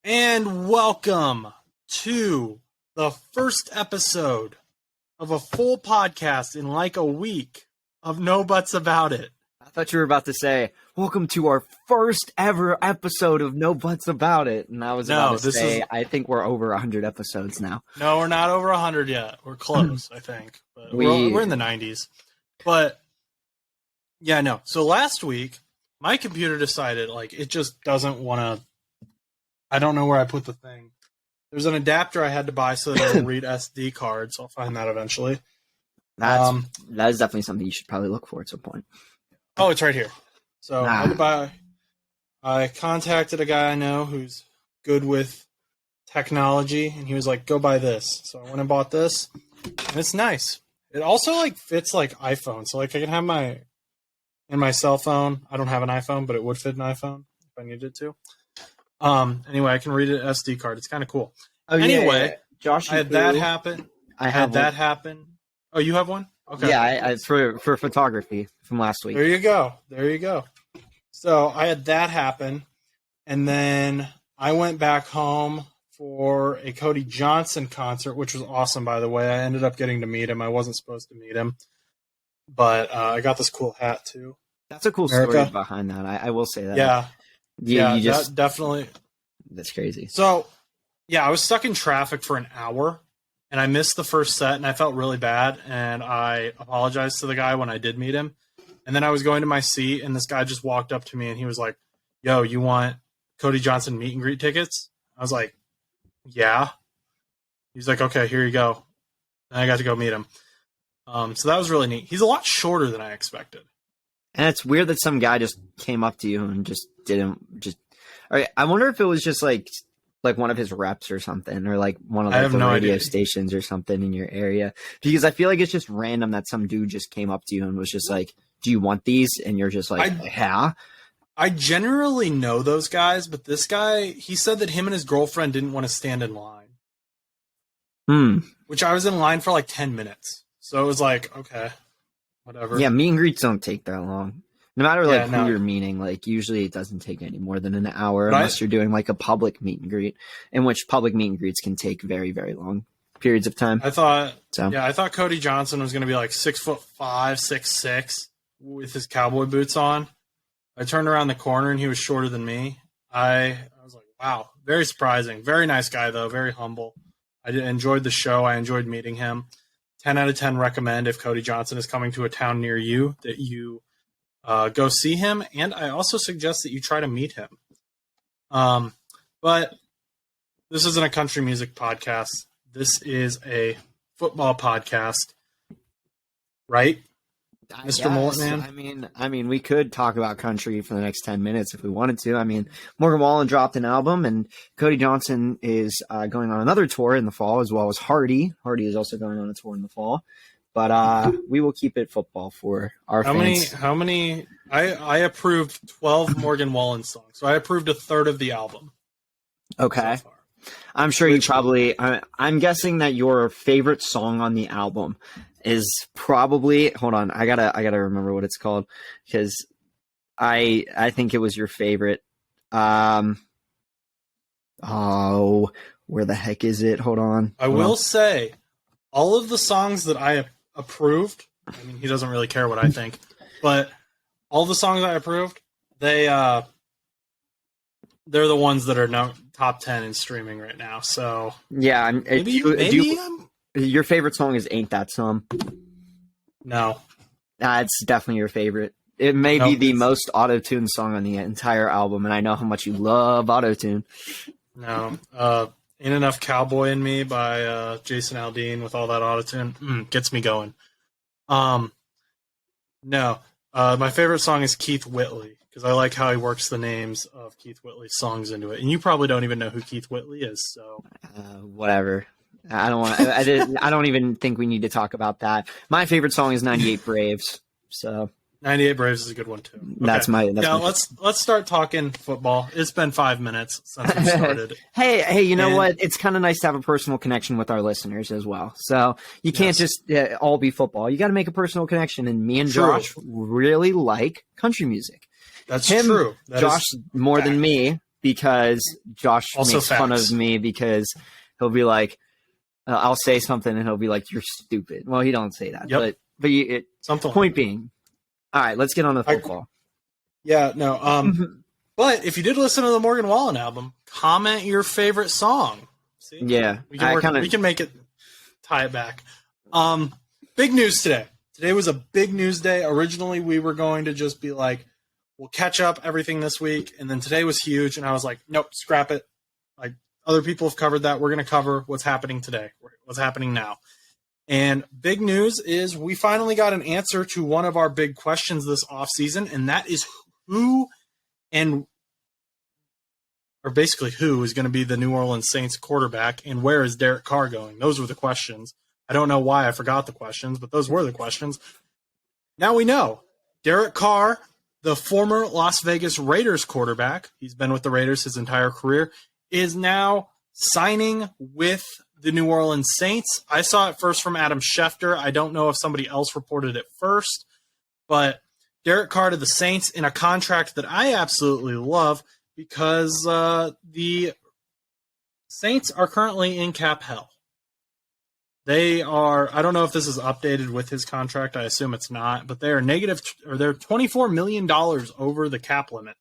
And welcome to the first episode of a full podcast in like a week of No Buts About It. I thought you were about to say, welcome to our first ever episode of No Buts About It. And I was about to say, I think we're over 100 episodes now. No, we're not over 100 yet. We're close, I think. But we're in the 90s. But, yeah, no. So last week, my computer decided, it just doesn't want to... I don't know where I put the thing. There's an adapter I had to buy so that it'll read SD cards. I'll find that eventually. That is definitely something you should probably look for at some point. Oh, it's right here. So I had to buy. I contacted a guy I know who's good with technology, and he was like, "Go buy this." So I went and bought this, and it's nice. It also fits iPhone, so I can have in my cell phone. I don't have an iPhone, but it would fit an iPhone if I needed to. Anyway, I can read it SD card. It's kind of cool. Oh, anyway, yeah. Josh, I had that happen. I had that happen. Oh, you have one? Okay. Yeah, I for photography from last week. There you go. So I had that happen, and then I went back home for a Cody Johnson concert, which was awesome, by the way. I ended up getting to meet him. I wasn't supposed to meet him, but I got this cool hat, too. That's a cool story behind that. I will say that. Yeah. You just that definitely. That's crazy. So, yeah, I was stuck in traffic for an hour, and I missed the first set, and I felt really bad, and I apologized to the guy when I did meet him. And then I was going to my seat, and this guy just walked up to me, and he was like, "Yo, you want Cody Johnson meet and greet tickets?" I was like, "Yeah." He's like, "Okay, here you go." And I got to go meet him. So that was really neat. He's a lot shorter than I expected. And it's weird that some guy just came up to you and just didn't. All right, I wonder if it was just like one of his reps or something, or one of the radio stations or something in your area. Because I feel like it's just random that some dude just came up to you and was just like, "Do you want these?" And you're just like, "Yeah." I generally know those guys, but this guy, he said that him and his girlfriend didn't want to stand in line. Which I was in line for 10 minutes. So it was like, okay, whatever. Yeah, meet and greets don't take that long. No matter who you're meeting, usually it doesn't take any more than an hour unless you're doing a public meet and greet, in which public meet and greets can take very, very long periods of time. I thought Cody Johnson was going to be 6'5", 6'6", with his cowboy boots on. I turned around the corner and he was shorter than me. I was like, wow, very surprising. Very nice guy though, very humble. I enjoyed the show. I enjoyed meeting him. 10 out of 10 recommend if Cody Johnson is coming to a town near you that you go see him. And I also suggest that you try to meet him. But this isn't a country music podcast. This is a football podcast, right, Mr. Mullet Man? I mean, we could talk about country for the next 10 minutes if we wanted to. I mean, Morgan Wallen dropped an album, and Cody Johnson is going on another tour in the fall, as well as Hardy. Hardy is also going on a tour in the fall. But we will keep it football for our fans. How many? I approved 12 Morgan Wallen songs, so I approved a third of the album. Okay. So I'm sure you probably. I'm guessing that your favorite song on the album is probably. Hold on, I gotta remember what it's called, because I think it was your favorite. Oh, where the heck is it? Hold on. I will say, all of the songs that I approved. I mean, he doesn't really care what I think, but all the songs I approved, they're the ones that are now top 10 in streaming right now. So yeah, your favorite song is "Ain't That Some"? No, it's definitely your favorite. It may be the most auto-tuned song on the entire album, and I know how much you love auto-tune. No, "Ain't Enough Cowboy in Me" by Jason Aldean with all that auto-tune gets me going. No, my favorite song is Keith Whitley, because I like how he works the names of Keith Whitley's songs into it. And you probably don't even know who Keith Whitley is, so whatever. I don't want. I don't even think we need to talk about that. My favorite song is "98 Braves." So 98 Braves is a good one too. Okay. That's my. Let's start talking football. It's been 5 minutes since we started. hey, you know what? It's kind of nice to have a personal connection with our listeners as well. So you can't just all be football. You got to make a personal connection. And me and Josh really like country music. That's true. Josh more than me because Josh Also makes fun of me because he'll be like, I'll say something and he'll be like, "You're stupid." Well, he don't say that, Yep. but Something. Point being, all right, let's get on the football. But if you did listen to the Morgan Wallen album, comment your favorite song. See? Yeah, we can make it tie it back. Big news today. Today was a big news day. Originally, we were going to just be like, we'll catch up everything this week, and then today was huge, and I was like, nope, scrap it. Like, other people have covered that. We're going to cover what's happening today, what's happening now. And big news is we finally got an answer to one of our big questions this offseason, and that is who is going to be the New Orleans Saints quarterback, and where is Derek Carr going? Those were the questions. I don't know why I forgot the questions, but those were the questions. Now we know. Derek Carr, the former Las Vegas Raiders quarterback, he's been with the Raiders his entire career, is now signing with the New Orleans Saints. I saw it first from Adam Schefter. I don't know if somebody else reported it first, but Derek Carr to the Saints in a contract that I absolutely love because the Saints are currently in cap hell. They are, I don't know if this is updated with his contract. I assume it's not, but they are they're $24 million over the cap limit,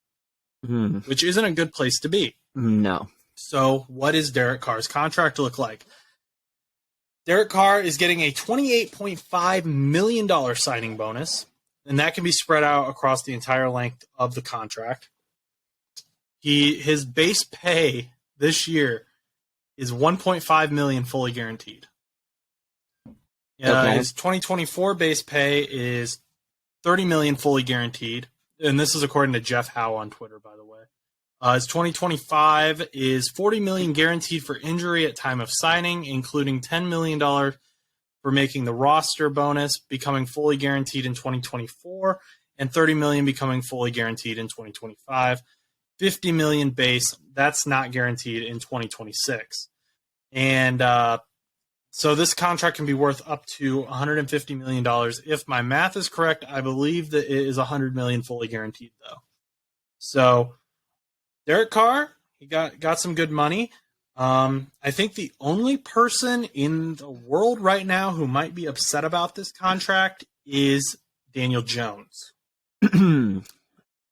which isn't a good place to be. No. So what does Derek Carr's contract look like? Derek Carr is getting a $28.5 million signing bonus, and that can be spread out across the entire length of the contract. His base pay this year is $1.5 million fully guaranteed. Okay. His 2024 base pay is $30 million fully guaranteed, and this is according to Jeff Howe on Twitter, by the way. His 2025 is $40 million guaranteed for injury at time of signing, including $10 million for making the roster bonus becoming fully guaranteed in 2024, and $30 million becoming fully guaranteed in 2025. $50 million base, that's not guaranteed in 2026. And so this contract can be worth up to $150 million. If my math is correct, I believe that it is $100 million fully guaranteed, though. So Derek Carr, he got some good money. I think the only person in the world right now who might be upset about this contract is Daniel Jones.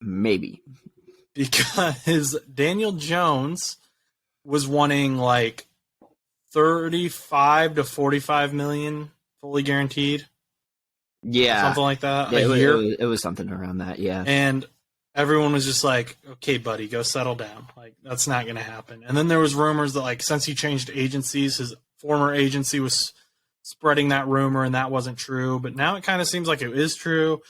Maybe. Because Daniel Jones was wanting like 35 to 45 million fully guaranteed. Yeah. Something like that. It was something around that, yeah. And everyone was just like, okay, buddy, go settle down. Like, that's not going to happen. And then there was rumors that, like, since he changed agencies, his former agency was spreading that rumor, and that wasn't true. But now it kind of seems like it is true.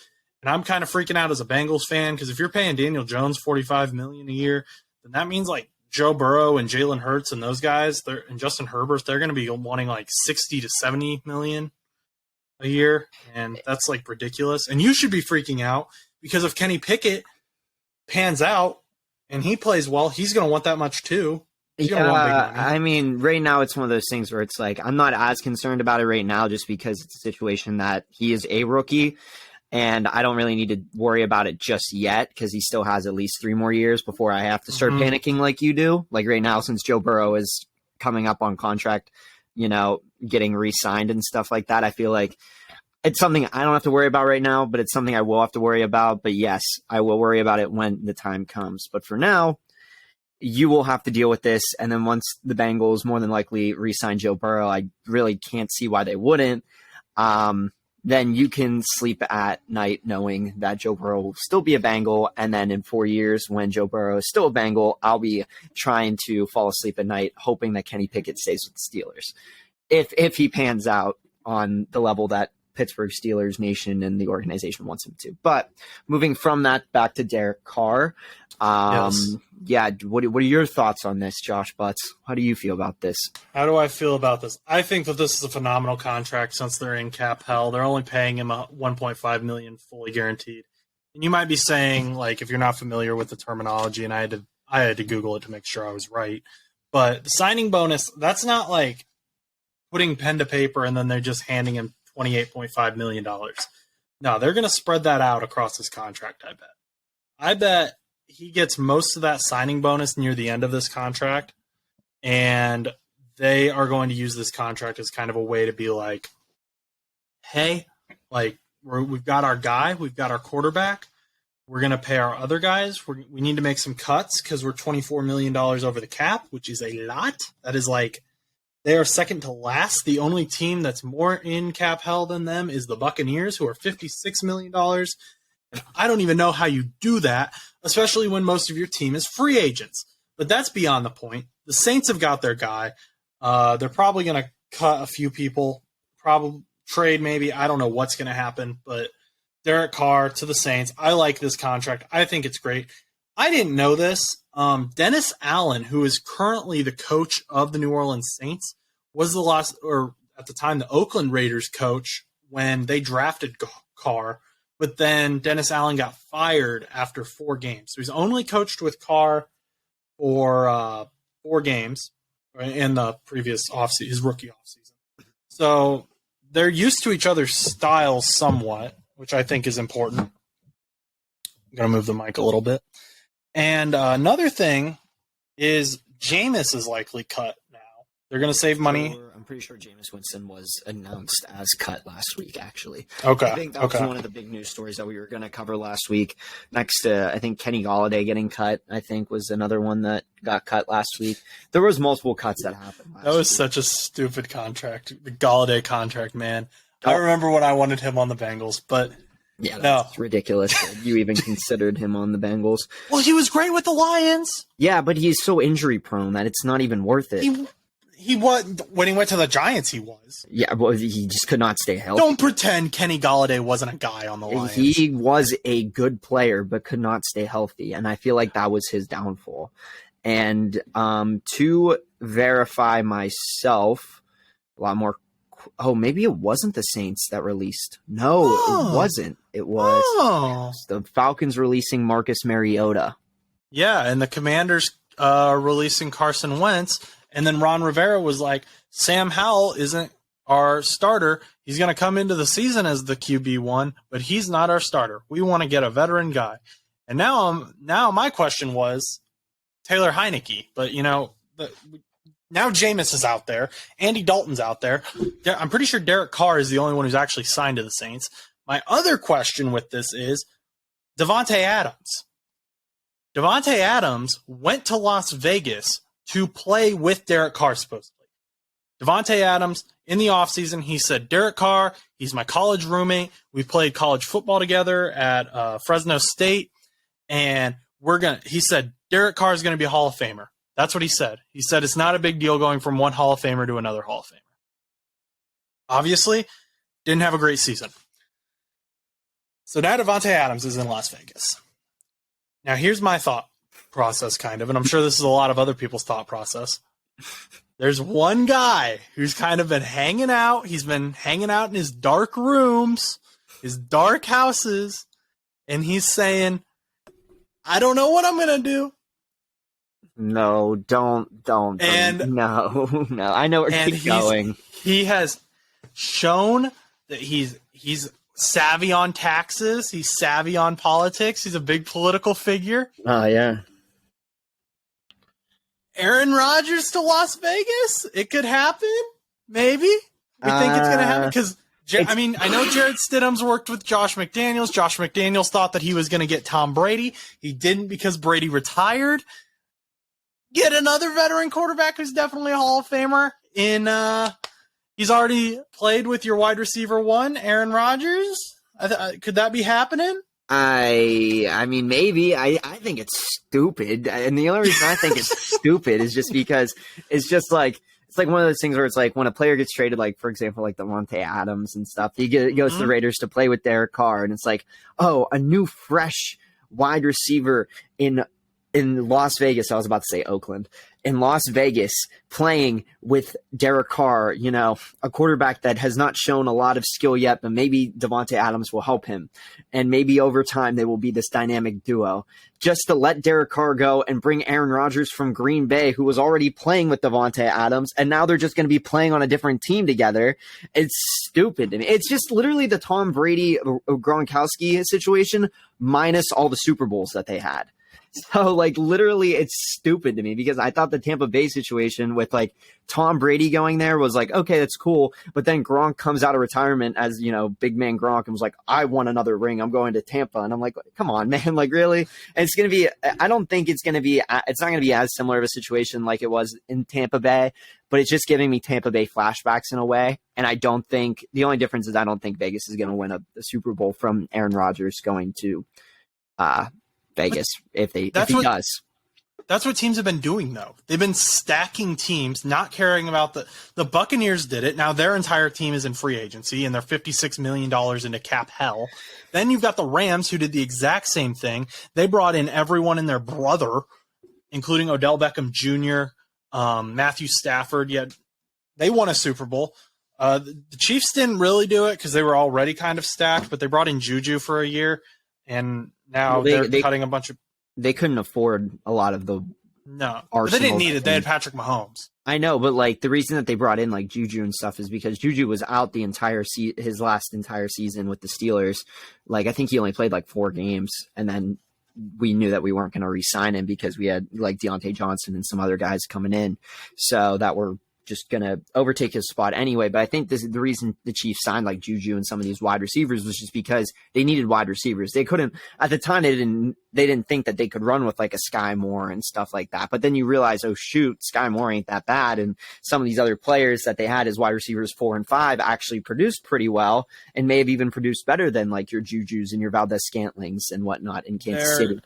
And I'm kind of freaking out as a Bengals fan because if you're paying Daniel Jones $45 million a year, then that means, like, Joe Burrow and Jalen Hurts and those guys, and Justin Herbert, they're going to be wanting like 60 to 70 million a year, and that's like ridiculous. And you should be freaking out because if Kenny Pickett pans out and he plays well, he's going to want that much too. He's gonna want big money. I mean, right now it's one of those things where it's like I'm not as concerned about it right now just because it's a situation that he is a rookie. And I don't really need to worry about it just yet because he still has at least 3 more years before I have to start panicking like you do. Like right now, since Joe Burrow is coming up on contract, getting re-signed and stuff like that, I feel like it's something I don't have to worry about right now, but it's something I will have to worry about. But yes, I will worry about it when the time comes. But for now, you will have to deal with this. And then once the Bengals more than likely re-sign Joe Burrow, I really can't see why they wouldn't. Then you can sleep at night knowing that Joe Burrow will still be a Bengal. And then in 4 years, when Joe Burrow is still a Bengal, I'll be trying to fall asleep at night, hoping that Kenny Pickett stays with the Steelers. If he pans out on the level that Pittsburgh Steelers Nation and the organization wants him to. But moving from that back to Derek Carr. Yes. Yeah, what are your thoughts on this, Josh Butts? How do you feel about this? How do I feel about this? I think that this is a phenomenal contract since they're in cap hell. They're only paying him $1.5 million fully guaranteed. And you might be saying, like, if you're not familiar with the terminology, and I had to Google it to make sure I was right. But the signing bonus, that's not like putting pen to paper and then they're just handing him $28.5 million. No, they're going to spread that out across his contract, I bet. I bet he gets most of that signing bonus near the end of this contract, and they are going to use this contract as kind of a way to be like, hey, like we've got our guy, we've got our quarterback, we're going to pay our other guys. We need to make some cuts because we're $24 million over the cap, which is a lot. That is like, they are second to last. The only team that's more in cap hell than them is the Buccaneers, who are $56 million. And I don't even know how you do that, especially when most of your team is free agents. But that's beyond the point. The Saints have got their guy. They're probably going to cut a few people, probably trade maybe. I don't know what's going to happen, but Derek Carr to the Saints. I like this contract. I think it's great. I didn't know this. Dennis Allen, who is currently the coach of the New Orleans Saints, was at the time, the Oakland Raiders coach when they drafted Carr. But then Dennis Allen got fired after 4 games. So he's only coached with Carr for 4 games in the previous offseason, his rookie offseason. So they're used to each other's styles somewhat, which I think is important. I'm going to move the mic a little bit. And another thing is Jameis is likely cut now. They're going to save money. I'm pretty sure Jameis Winston was announced as cut last week, actually. Okay. I think that was one of the big news stories that we were going to cover last week. Next to, I think, Kenny Golladay getting cut, I think, was another one that got cut last week. There was multiple cuts that happened last week. That was such a stupid contract. The Golladay contract, man. I remember when I wanted him on the Bengals, but yeah, that's ridiculous that you even considered him on the Bengals. Well, he was great with the Lions. Yeah, but he's so injury prone that it's not even worth it. He was when he went to the Giants. He was. Yeah, well, he just could not stay healthy. Don't pretend Kenny Golladay wasn't a guy on the Lions. He was a good player, but could not stay healthy, and I feel like that was his downfall. And to verify myself, a lot more. Oh, maybe it wasn't the Saints that released. No, It wasn't. It was the Falcons releasing Marcus Mariota. Yeah, and the Commanders releasing Carson Wentz. And then Ron Rivera was like, Sam Howell isn't our starter. He's going to come into the season as the QB1, but he's not our starter. We want to get a veteran guy. And now my question was Taylor Heineke. But, now Jameis is out there. Andy Dalton's out there. I'm pretty sure Derek Carr is the only one who's actually signed to the Saints. My other question with this is Davante Adams. Davante Adams went to Las Vegas to play with Derek Carr, supposedly. Davante Adams, in the offseason, he said, Derek Carr, he's my college roommate. We played college football together at Fresno State. And he said, Derek Carr is going to be a Hall of Famer. That's what he said. He said it's not a big deal going from one Hall of Famer to another Hall of Famer. Obviously, didn't have a great season. So now Davante Adams is in Las Vegas. Now here's my thought process, kind of, and I'm sure this is a lot of other people's thought process. There's one guy who's kind of been hanging out. He's been hanging out in his dark rooms, his dark houses, and he's saying, I don't know what I'm going to do. No, don't. And no. I know where he's going. He has shown that he's savvy on taxes. He's savvy on politics. He's a big political figure. Oh, yeah. Aaron Rodgers to Las Vegas? It could happen. Maybe. We think it's going to happen because, I know Jared Stidham's worked with Josh McDaniels. Josh McDaniels thought that he was going to get Tom Brady. He didn't because Brady retired. Get another veteran quarterback who's definitely a Hall of Famer. He's already played with your wide receiver 1, Aaron Rodgers. Could that be happening? I mean, maybe. I think it's stupid. And the only reason I think it's stupid is just because it's just like, it's like one of those things where it's like when a player gets traded, like, for example, like Davante Adams and stuff, he goes to the Raiders to play with Derek Carr. And it's like, oh, a new, fresh wide receiver in Las Vegas. I was about to say Oakland. In Las Vegas, playing with Derek Carr, a quarterback that has not shown a lot of skill yet, but maybe Davante Adams will help him. And maybe over time they will be this dynamic duo. Just to let Derek Carr go and bring Aaron Rodgers from Green Bay, who was already playing with Davante Adams, and now they're just going to be playing on a different team together. It's stupid to me. It's just literally the Tom Brady Gronkowski situation minus all the Super Bowls that they had. So, like, literally, it's stupid to me because I thought the Tampa Bay situation with, like, Tom Brady going there was like, okay, that's cool. But then Gronk comes out of retirement as, big man Gronk and was like, I want another ring. I'm going to Tampa. And I'm like, come on, man. Like, really? And it's going to be, I don't think it's not going to be as similar of a situation like it was in Tampa Bay, but it's just giving me Tampa Bay flashbacks in a way. And I don't think, the only difference is I don't think Vegas is going to win a Super Bowl from Aaron Rodgers going to, Vegas if he does. That's what teams have been doing, though. They've been stacking teams, not caring about the Buccaneers did it. Now their entire team is in free agency, and they're $56 million into cap hell. Then you've got the Rams, who did the exact same thing. They brought in everyone and their brother, including Odell Beckham Jr., Matthew Stafford. Yet they won a Super Bowl. The Chiefs didn't really do it because they were already kind of stacked, but they brought in Juju for a year, and now they're cutting a bunch of. They couldn't afford a lot of the but they didn't need it. They had Patrick Mahomes. I know, but like the reason that they brought in like Juju and stuff is because Juju was out the entire his last entire season with the Steelers. Like I think he only played like 4 games, and then we knew that we weren't going to re-sign him because we had like Deontay Johnson and some other guys coming in, so that were just going to overtake his spot anyway. But I think the reason the Chiefs signed like Juju and some of these wide receivers was just because they needed wide receivers. They couldn't at the time. They didn't think that they could run with like a Sky Moore and stuff like that. But then you realize, oh shoot, Sky Moore ain't that bad. And some of these other players that they had as wide receivers 4 and 5 actually produced pretty well and may have even produced better than like your Jujus and your Valdez-Scantlings and whatnot in Kansas City.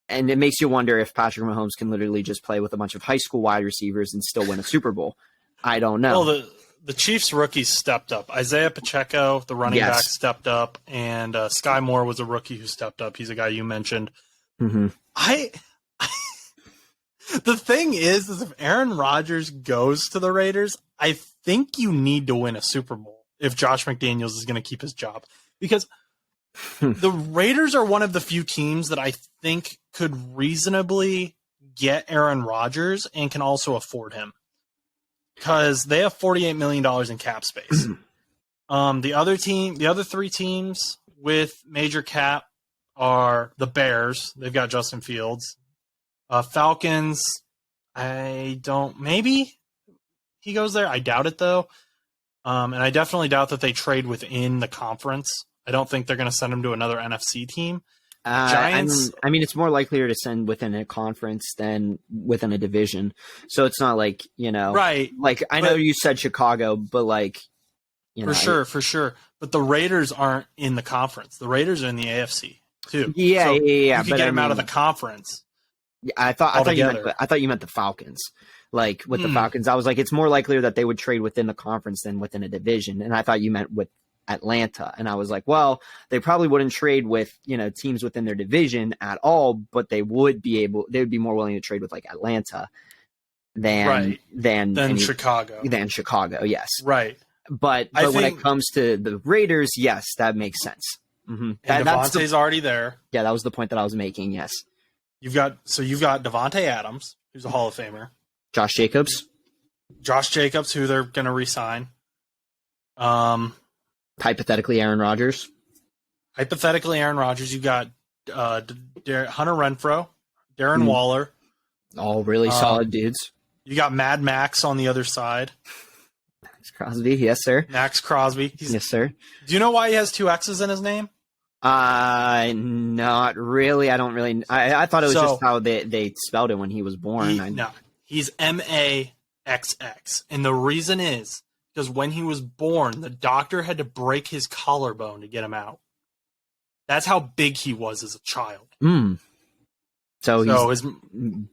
And it makes you wonder if Patrick Mahomes can literally just play with a bunch of high school wide receivers and still win a Super Bowl. I don't know. Well, the Chiefs rookies stepped up. Isaiah Pacheco, the running back, stepped up, and Sky Moore was a rookie who stepped up. He's a guy you mentioned. Mm-hmm. The thing is if Aaron Rodgers goes to the Raiders, I think you need to win a Super Bowl if Josh McDaniels is going to keep his job. Because the Raiders are one of the few teams that I think could reasonably get Aaron Rodgers and can also afford him because they have $48 million in cap space. The other 3 teams with major cap are the Bears. They've got Justin Fields. Falcons, maybe he goes there. I doubt it though. And I definitely doubt that they trade within the conference. I don't think they're going to send him to another NFC team. Giants. I mean, it's more likelier to send within a conference than within a division. So it's not like, right. Like I know you said Chicago, but like, for sure. But the Raiders aren't in the conference. The Raiders are in the AFC too. Yeah. You could get them out of the conference. Yeah, I thought you meant the Falcons. Like with the Falcons, I was like, it's more likelier that they would trade within the conference than within a division. And I thought you meant with Atlanta. And I was like, well, they probably wouldn't trade with, teams within their division at all, but they would be more willing to trade with like Atlanta than Chicago. Than Chicago, yes. Right. But when it comes to the Raiders, yes, that makes sense. Mm-hmm. And Davante's already there. Yeah, that was the point that I was making, yes. You've got Davante Adams, who's a Hall of Famer. Josh Jacobs, who they're going to re-sign. Hypothetically, Aaron Rodgers. You've got Hunter Renfrow, Darren Waller. All really solid dudes. You got Mad Max on the other side. Max Crosby, yes, sir. Max Crosby. Yes, sir. Do you know why he has 2 X's in his name? Not really. I don't really. I thought it was just how they spelled it when he was born. No, he's MAXX. And the reason is because when he was born, the doctor had to break his collarbone to get him out. That's how big he was as a child. So he's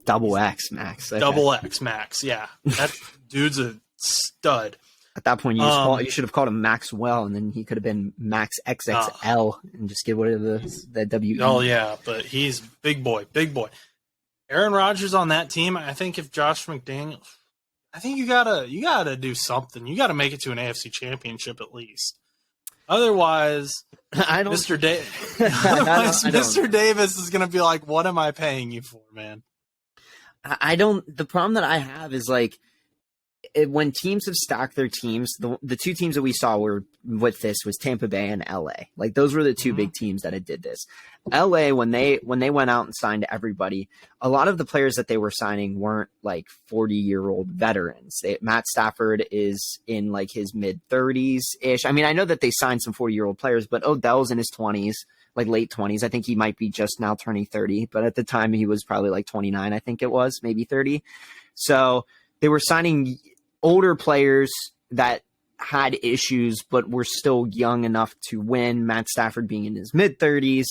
double X Max. Okay. Double X Max, yeah. That dude's a stud. At that point, you should have called him Maxwell, and then he could have been Max XXL and just get rid of the W. Oh, yeah, but he's big boy. Aaron Rodgers on that team, I think if Josh McDaniels, I think you gotta do something. You gotta make it to an AFC championship at least. Otherwise, Mr. Davis is gonna be like, what am I paying you for, man? The problem that I have is like, when teams have stacked their teams, the two teams that we saw were with this was Tampa Bay and LA. Like those were the two big teams that did this. LA, when they went out and signed everybody, a lot of the players that they were signing weren't like 40-year-old veterans. Matt Stafford is in like his mid 30s ish. I mean, I know that they signed some 40-year-old players, but Odell's in his 20s, like late 20s. I think he might be just now turning 30, but at the time he was probably like 29. I think it was maybe 30. So they were signing older players that had issues, but were still young enough to win. Matt Stafford being in his mid 30s,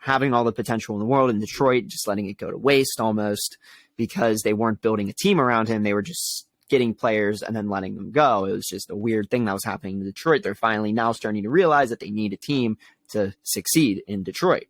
having all the potential in the world in Detroit, just letting it go to waste almost because they weren't building a team around him. They were just getting players and then letting them go. It was just a weird thing that was happening in Detroit. They're finally now starting to realize that they need a team to succeed in Detroit.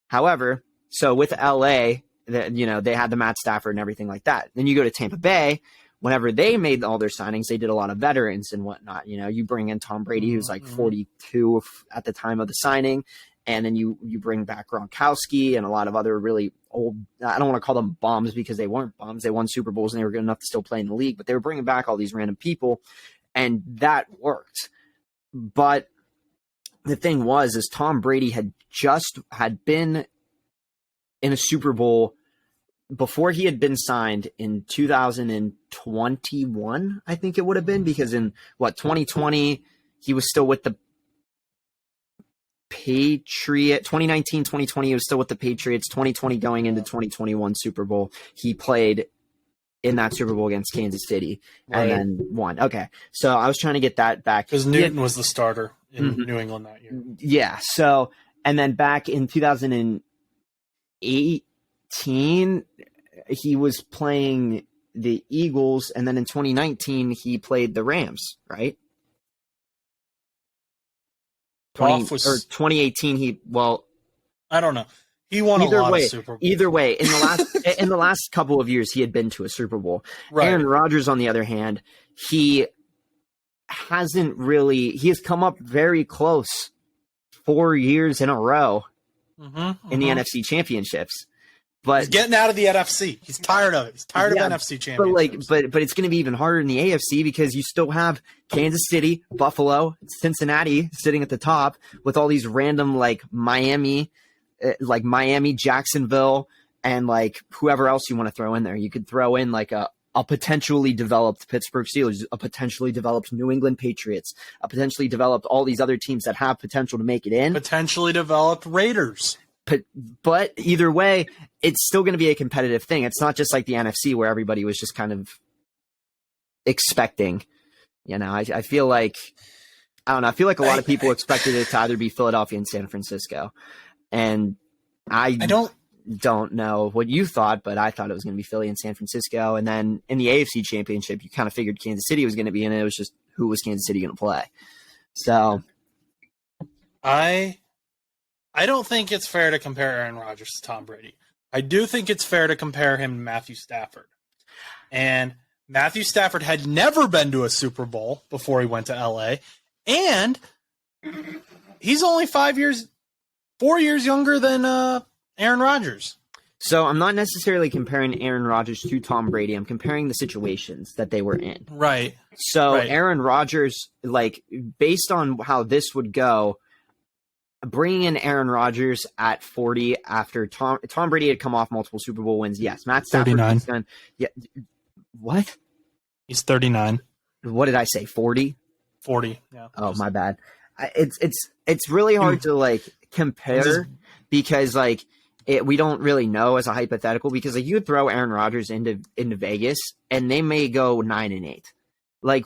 However, so with LA, they had the Matt Stafford and everything like that. Then you go to Tampa Bay. Whenever they made all their signings, they did a lot of veterans and whatnot. You bring in Tom Brady, who's like 42 at the time of the signing, and then you bring back Gronkowski and a lot of other really old. I don't want to call them bums because they weren't bums. They won Super Bowls and they were good enough to still play in the league, but they were bringing back all these random people, and that worked. But the thing is Tom Brady had been in a Super Bowl before he had been signed in 2021, I think it would have been, because in 2020, he was still with the Patriots. 2019, 2020, he was still with the Patriots. 2020 going into 2021 Super Bowl, he played in that Super Bowl against Kansas City and then won. Okay. So I was trying to get that back. Because Newton was the starter in New England that year. Yeah. So, and then back in 2008, he was playing the Eagles, and then in 2019 he played the Rams, right? 2018 I don't know. He won a lot of Super Bowls. Either way, in the last couple of years he had been to a Super Bowl. Right. Aaron Rodgers, on the other hand, he has come up very close 4 years in a row in the NFC Championships. But he's getting out of the NFC. He's tired of it. He's tired of NFC championships. But it's going to be even harder in the AFC because you still have Kansas City, Buffalo, Cincinnati sitting at the top with all these random Miami, Jacksonville, and whoever else you want to throw in there. You could throw in a potentially developed Pittsburgh Steelers, a potentially developed New England Patriots, a potentially developed all these other teams that have potential to make it in. Potentially developed Raiders. But either way, it's still going to be a competitive thing. It's not just like the NFC where everybody was just kind of expecting. I feel like a lot of people expected it to either be Philadelphia and San Francisco. And I don't know what you thought, but I thought it was going to be Philly and San Francisco. And then in the AFC Championship, you kind of figured Kansas City was going to be in it. It was just who was Kansas City going to play. So I don't think it's fair to compare Aaron Rodgers to Tom Brady. I do think it's fair to compare him to Matthew Stafford. And Matthew Stafford had never been to a Super Bowl before he went to LA. And he's only 4 years younger than Aaron Rodgers. So I'm not necessarily comparing Aaron Rodgers to Tom Brady. I'm comparing the situations that they were in. Right. So Aaron Rodgers, based on how this would go, bringing in Aaron Rodgers at 40 after Tom Brady had come off multiple Super Bowl wins. Yes, Matt Stafford. 39. Yeah. What? He's 39. What did I say? 40? 40. Yeah. Oh, my bad. It's really hard to compare because we don't really know as a hypothetical because you would throw Aaron Rodgers into Vegas and they may go 9-8.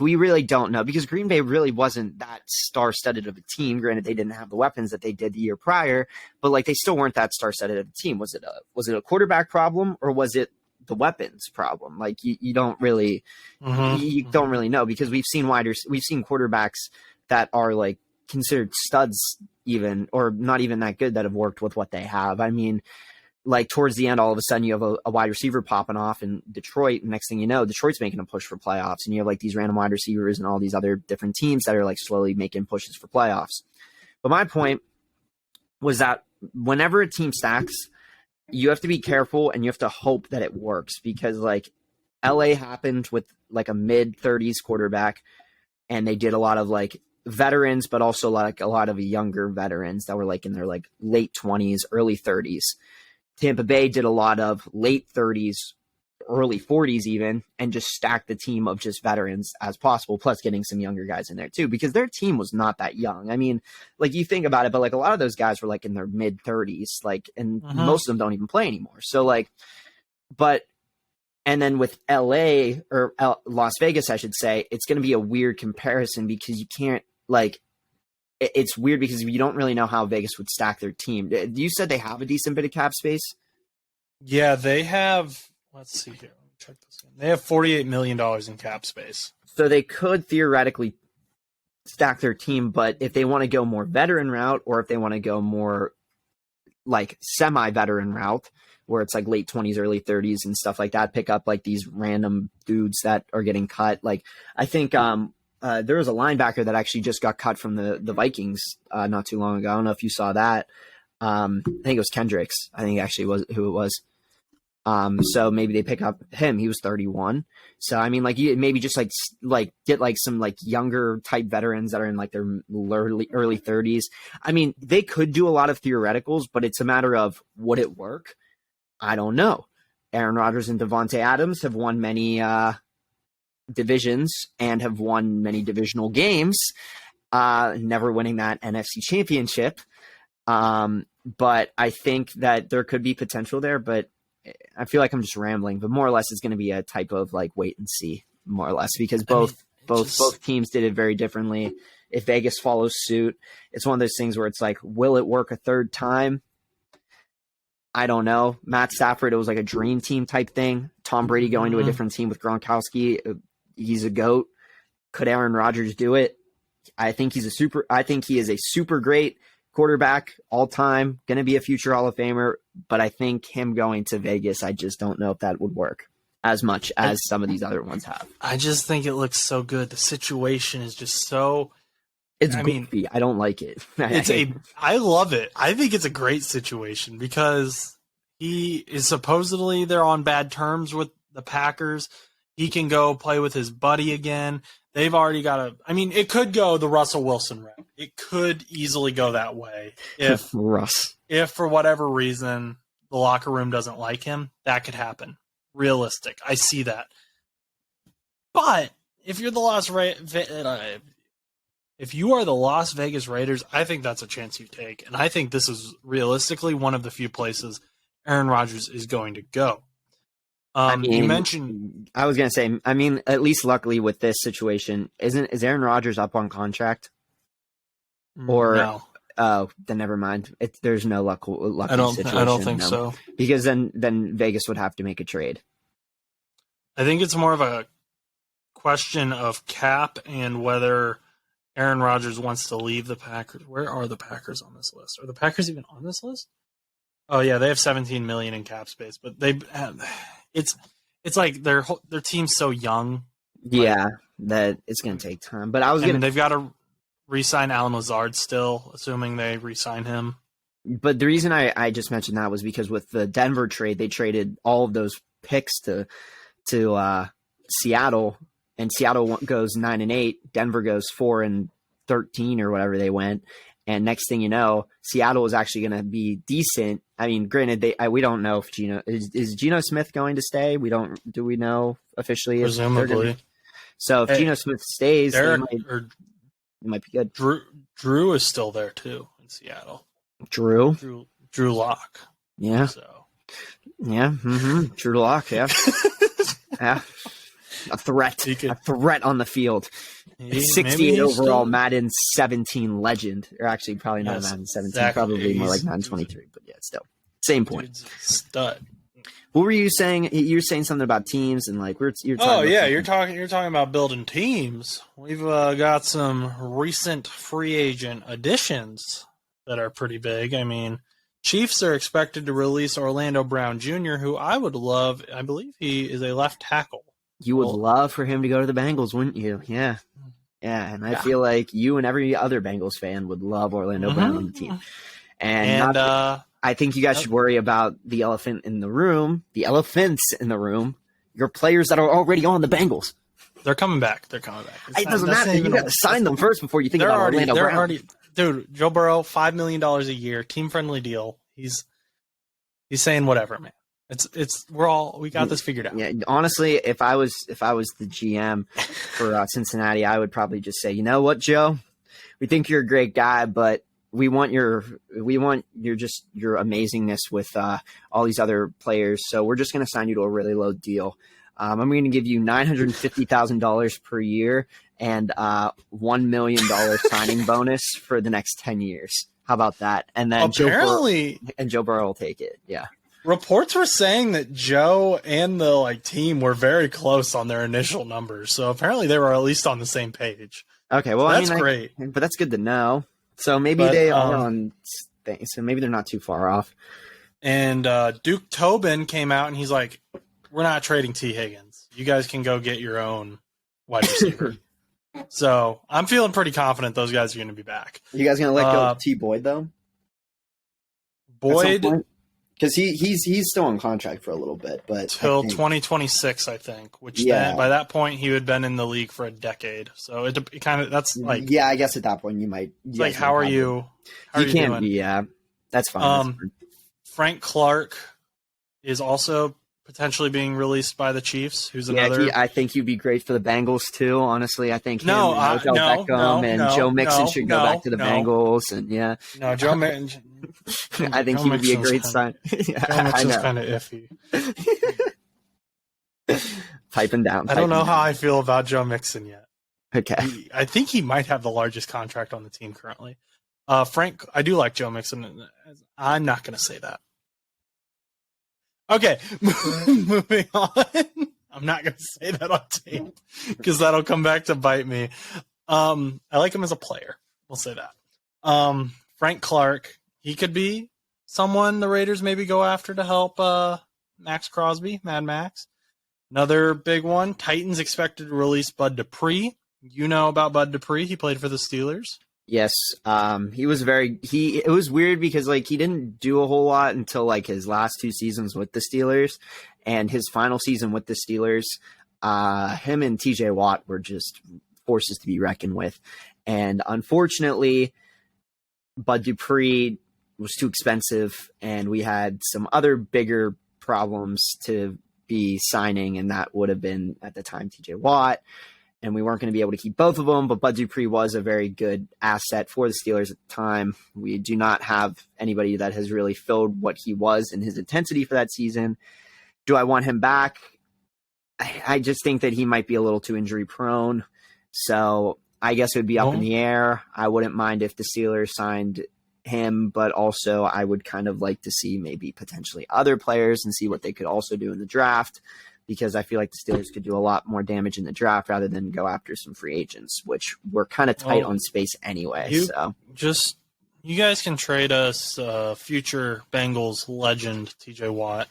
We really don't know because Green Bay really wasn't that star-studded of a team. Granted, they didn't have the weapons that they did the year prior, but they still weren't that star-studded of a team. Was it a quarterback problem or was it the weapons problem? You don't really don't really know because we've seen quarterbacks that are considered studs even or not even that good that have worked with what they have. I mean, towards the end, all of a sudden you have a wide receiver popping off in Detroit. And next thing you know, Detroit's making a push for playoffs. And you have these random wide receivers and all these other different teams that are slowly making pushes for playoffs. But my point was that whenever a team stacks, you have to be careful and you have to hope that it works because LA happened with like a mid-30s quarterback, and they did a lot of like veterans, but also like a lot of younger veterans that were like in their like late 20s, early 30s. Tampa Bay did a lot of late 30s, early 40s even, and just stacked the team of just veterans as possible, plus getting some younger guys in there too, because their team was not that young. I mean, like you think about it, but like a lot of those guys were like in their mid 30s, like, and most of them don't even play anymore. So like, and then with LA or Las Vegas, I should say, it's going to be a weird comparison because you can't like, it's weird because you don't really know how Vegas would stack their team. You said they have a decent bit of cap space. Yeah, they have. Let's see here. Let me check this in. They have $48 million in cap space. So they could theoretically stack their team, but if they want to go more veteran route, or if they want to go more like semi-veteran route, where it's like late 20s, early 30s and stuff like that, pick up like these random dudes that are getting cut. Like I think there was a linebacker that actually just got cut from the Vikings not too long ago. I don't know if you saw that. I think it was Kendricks. I think actually was who it was. So maybe they pick up him. He was 31. So, I mean, like you maybe just like get like some like younger type veterans that are in like their early 30s. I mean, they could do a lot of theoreticals, but it's a matter of would it work? I don't know. Aaron Rodgers and Davante Adams have won many divisions and have won many divisional games, never winning that NFC championship. But I think that there could be potential there, but I feel like I'm just rambling, but more or less it's going to be a type of like wait and see, more or less, because both teams did it very differently. If Vegas follows suit, it's one of those things where it's like, will it work a third time? I don't know. Matt Stafford, it was like a dream team type thing. Tom Brady going to a different team with Gronkowski, he's a GOAT. Could Aaron Rodgers do it? I think he is a super great quarterback all time, going to be a future Hall of Famer, but I think him going to Vegas, I just don't know if that would work as much as some of these other ones have. I just think it looks so good. The situation is just so goofy. I don't like it. I love it. I think it's a great situation because he is supposedly they're on bad terms with the Packers. He can go play with his buddy again. They've already got it could go the Russell Wilson route. It could easily go that way. If for whatever reason the locker room doesn't like him, that could happen. Realistic. I see that. But if you're the if you are the Las Vegas Raiders, I think that's a chance you take. And I think this is realistically one of the few places Aaron Rodgers is going to go. You mentioned. I was going to say, I mean, at least luckily with this situation, is Aaron Rodgers up on contract? Or no? Oh, then never mind. There's no lucky situation. I don't think so. Because then Vegas would have to make a trade. I think it's more of a question of cap and whether Aaron Rodgers wants to leave the Packers. Where are the Packers on this list? Are the Packers even on this list? Oh yeah, they have $17 million in cap space, but it's like their team's so young. Yeah, that it's going to take time. But they've got to re-sign Alan Lazard still, assuming they re-sign him. But the reason I just mentioned that was because with the Denver trade, they traded all of those picks to Seattle, and Seattle goes 9-8. Denver goes 4-13 or whatever they went. And next thing you know, Seattle is actually going to be decent. I mean, granted, we don't know if is Geno Smith going to stay. Do we know officially? Presumably. So if Geno Smith stays, Derek, it might be good. Drew is still there too in Seattle. Drew Lock. Yeah. So. Yeah. Mm-hmm. Drew Lock. Yeah. Yeah. A threat on the field. 68 overall Madden 17 legend. Or actually, probably not Madden 17. Exactly. Probably more like Madden 23. But yeah, still. Same point. Stud. What were you saying? You were saying something about teams and like you're talking about building teams. We've got some recent free agent additions that are pretty big. I mean, Chiefs are expected to release Orlando Brown Jr., who I would love. I believe he is a left tackle. You would love for him to go to the Bengals, wouldn't you? Yeah. Yeah, and I feel like you and every other Bengals fan would love Orlando Brown on the team. And I think you guys should worry about the elephants in the room, your players that are already on the Bengals. They're coming back. It doesn't matter. You got to sign them first before you think about Orlando Brown. Dude, Joe Burrow, $5 million a year, team-friendly deal. He's saying whatever, man. We got this figured out. Yeah, honestly, if I was the GM for Cincinnati, I would probably just say, you know what, Joe, we think you're a great guy, but we want your amazingness with all these other players. So we're just going to sign you to a really low deal. I'm going to give you $950,000 per year and $1 million signing bonus for the next 10 years. How about that? And then Joe Burrow will take it. Yeah. Reports were saying that Joe and the team were very close on their initial numbers. So apparently they were at least on the same page. Okay, well, that's great. But that's good to know. So maybe they are on things. So maybe they're not too far off. And Duke Tobin came out and he's like, we're not trading T. Higgins. You guys can go get your own wide receiver. So I'm feeling pretty confident those guys are going to be back. You guys going to let go of T. Boyd, though? Boyd? Because he's still on contract for a little bit. But till 2026, I think. Which then, by that point, he would have been in the league for a decade. So it kind of, that's like... Yeah, I guess at that point you might... Like, how are you... You can't be, yeah. That's fine. Frank Clark is also potentially being released by the Chiefs, who's another... I think he'd be great for the Bengals, too, honestly. I think Beckham and Joe Mixon should go back to the Bengals, and No, Joe Mixon... I think he would be a great sign. Joe Mixon's kind of iffy. Piping down. I don't know how I feel about Joe Mixon yet. Okay. I think he might have the largest contract on the team currently. Frank, I do like Joe Mixon. I'm not going to say that. Okay, moving on. I'm not going to say that on tape because that'll come back to bite me. I like him as a player. We'll say that. Frank Clark, he could be someone the Raiders maybe go after to help Max Crosby, Mad Max. Another big one, Titans expected to release Bud Dupree. You know about Bud Dupree. He played for the Steelers. Yes, it was weird because he didn't do a whole lot until his last 2 seasons with the Steelers, and his final season with the Steelers, him and TJ Watt were just forces to be reckoned with. And unfortunately, Bud Dupree was too expensive, and we had some other bigger problems to be signing, and that would have been at the time TJ Watt. And we weren't going to be able to keep both of them, but Bud Dupree was a very good asset for the Steelers at the time. We do not have anybody that has really filled what he was in his intensity for that season. Do I want him back? I just think that he might be a little too injury prone. So I guess it would be up in the air. I wouldn't mind if the Steelers signed him, but also I would kind of like to see maybe potentially other players and see what they could also do in the draft, because I feel like the Steelers could do a lot more damage in the draft rather than go after some free agents, which we're kind of tight on space anyway. You guys can trade us future Bengals legend TJ Watt.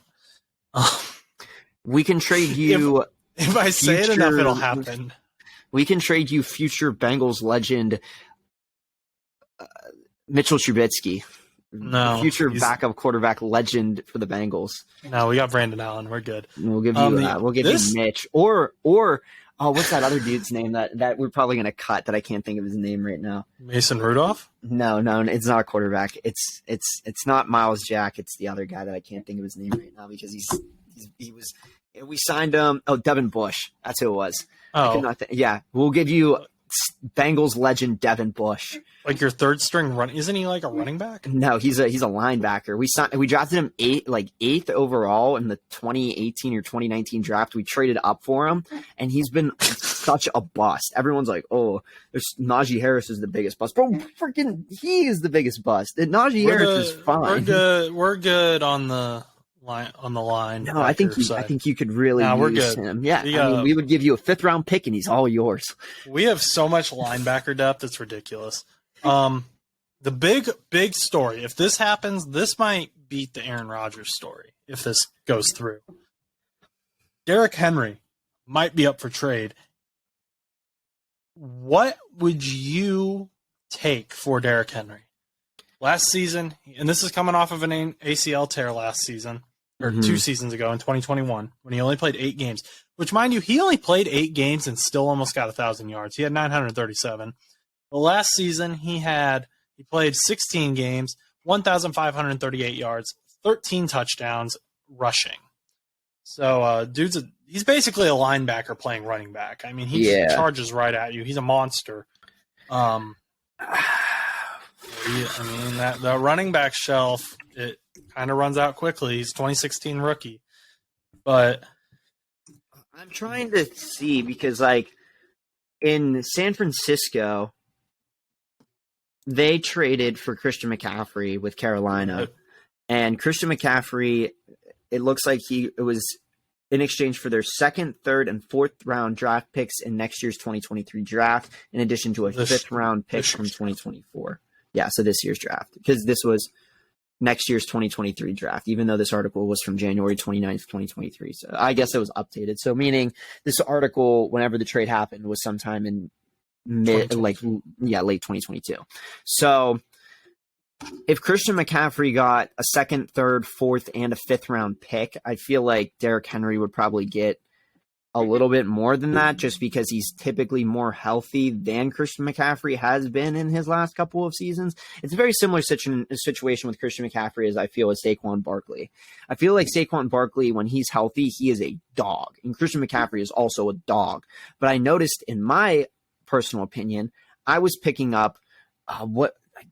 We can trade you. If I say it enough, it'll happen. We can trade you future Bengals legend Mitchell Trubisky. No, future backup quarterback legend for the Bengals. No, we got Brandon Allen. We're good. We'll give you we'll give you Mitch or what's that other dude's name that we're probably gonna cut that I can't think of his name right now. Mason Rudolph? No, it's not a quarterback. It's not Miles Jack. It's the other guy that I can't think of his name right now because we signed him. Oh, Devin Bush. That's who it was. Oh, we'll give you Bengals legend Devin Bush. Like your third string run? Isn't he like a running back? No, he's a linebacker. We drafted him eighth overall in the 2018 or 2019 draft. We traded up for him, and he's been such a bust. Everyone's like, "Oh, there's Najee Harris is the biggest bust." Bro, freaking, he is the biggest bust. Najee Harris is fine. We're good on the line. No, I think you could really use him. Yeah, we would give you a 5th round pick, and he's all yours. We have so much linebacker depth; it's ridiculous. The big story, if this happens, this might beat the Aaron Rodgers story if this goes through. Derek Henry might be up for trade. What would you take for Derek Henry? Last season, and this is coming off of an ACL tear last season, or 2 seasons ago in 2021 when he only played 8 games, which, mind you, he only played 8 games and still almost got 1,000 yards. He had 937. The last season he played 16 games, 1,538 yards, 13 touchdowns rushing. So he's basically a linebacker playing running back. I mean, he just charges right at you. He's a monster. The running back shelf, it kind of runs out quickly. He's 2016 rookie. But I'm trying to see because, like, in San Francisco, they traded for Christian McCaffrey with Carolina. And Christian McCaffrey, it looks like it was in exchange for their 2nd, 3rd, and 4th round draft picks in next year's 2023 draft, in addition to a 5th round pick from 2024. Yeah, so this year's draft, because this was next year's 2023 draft, even though this article was from January 29th, 2023. So I guess it was updated. So meaning this article, whenever the trade happened, was sometime in late 2022. So if Christian McCaffrey got a 2nd, 3rd, 4th, and a 5th round pick, I feel like Derek Henry would probably get a little bit more than that, just because he's typically more healthy than Christian McCaffrey has been in his last couple of seasons. It's a very similar situation with Christian McCaffrey as I feel with Saquon Barkley. I feel like Saquon Barkley, when he's healthy, he is a dog, and Christian McCaffrey is also a dog. But I noticed, in my personal opinion, I was picking up I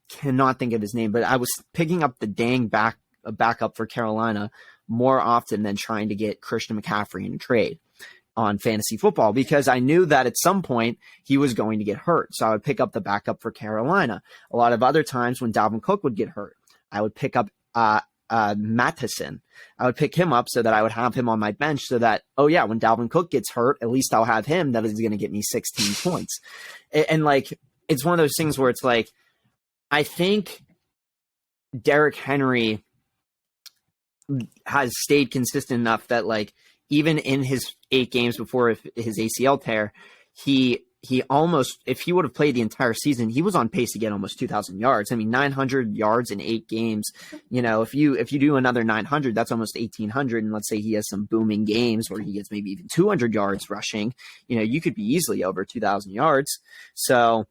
cannot think of his name, but I was picking up the dang backup for Carolina more often than trying to get Christian McCaffrey in a trade on fantasy football, because I knew that at some point he was going to get hurt. So I would pick up the backup for Carolina. A lot of other times when Dalvin Cook would get hurt, I would pick up Mattison. I would pick him up so that I would have him on my bench so that, when Dalvin Cook gets hurt, at least I'll have him. That is going to get me 16 points. And like, it's one of those things where it's like, I think Derek Henry has stayed consistent enough that, like, even in his 8 games before his ACL tear, he almost, if he would have played the entire season, he was on pace to get almost 2,000 yards. I mean, 900 yards in 8 games. You know, if you do another 900, that's almost 1,800. And let's say he has some booming games where he gets maybe even 200 yards rushing. You know, you could be easily over 2,000 yards. So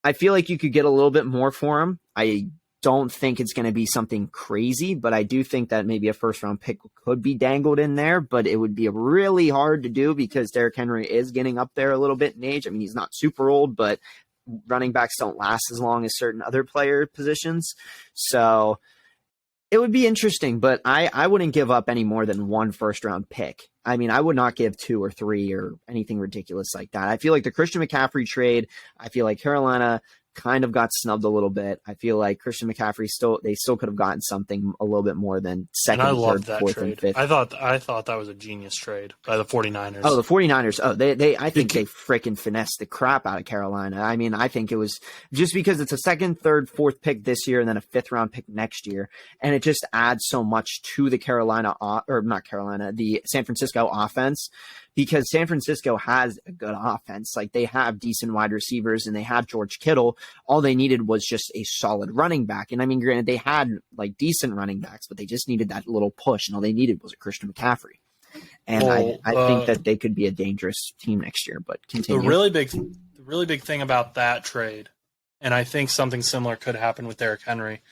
I feel like you could get a little bit more for him. I don't think it's going to be something crazy, but I do think that maybe a 1st round pick could be dangled in there, but it would be really hard to do because Derrick Henry is getting up there a little bit in age. I mean, he's not super old, but running backs don't last as long as certain other player positions. So it would be interesting, but I wouldn't give up any more than 1 1st round pick. I mean, I would not give 2 or 3 or anything ridiculous like that. I feel like the Christian McCaffrey trade, I feel like Carolina kind of got snubbed a little bit. I feel like Christian McCaffrey still could have gotten something a little bit more than 2nd, 3rd, 4th, and 5th. I thought that was a genius trade by the 49ers. Oh, the 49ers. Oh, I think they freaking finessed the crap out of Carolina. I mean, I think it was just because it's a 2nd, 3rd, 4th pick this year and then a 5th round pick next year. And it just adds so much to the the San Francisco offense, because San Francisco has a good offense. Like, they have decent wide receivers and they have George Kittle. All they needed was just a solid running back. And I mean, granted, they had like decent running backs, but they just needed that little push, and all they needed was a Christian McCaffrey. And I think that they could be a dangerous team next year, but continue. The really big thing about that trade, and I think something similar could happen with Derrick Henry,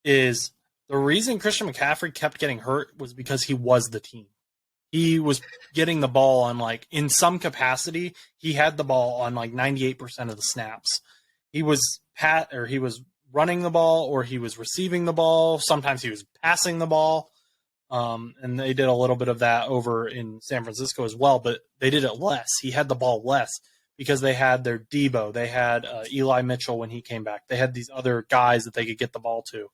is the reason Christian McCaffrey kept getting hurt was because he was the team. He was getting the ball on, like, in some capacity, he had the ball on like 98% of the snaps. He was running the ball, or he was receiving the ball. Sometimes he was passing the ball. And they did a little bit of that over in San Francisco as well, but they did it less. He had the ball less because they had their Debo. They had Eli Mitchell when he came back. They had these other guys that they could get the ball to.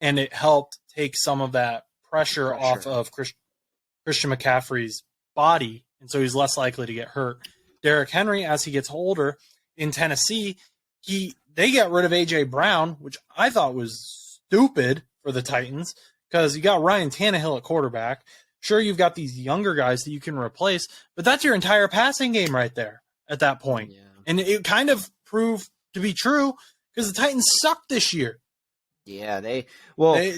And it helped take some of that pressure off of Christian McCaffrey's body, and so he's less likely to get hurt. Derrick Henry, as he gets older in Tennessee, they get rid of A.J. Brown, which I thought was stupid for the Titans, because you got Ryan Tannehill at quarterback. Sure, you've got these younger guys that you can replace, but that's your entire passing game right there at that point. Yeah. And it kind of proved to be true because the Titans sucked this year. Yeah, they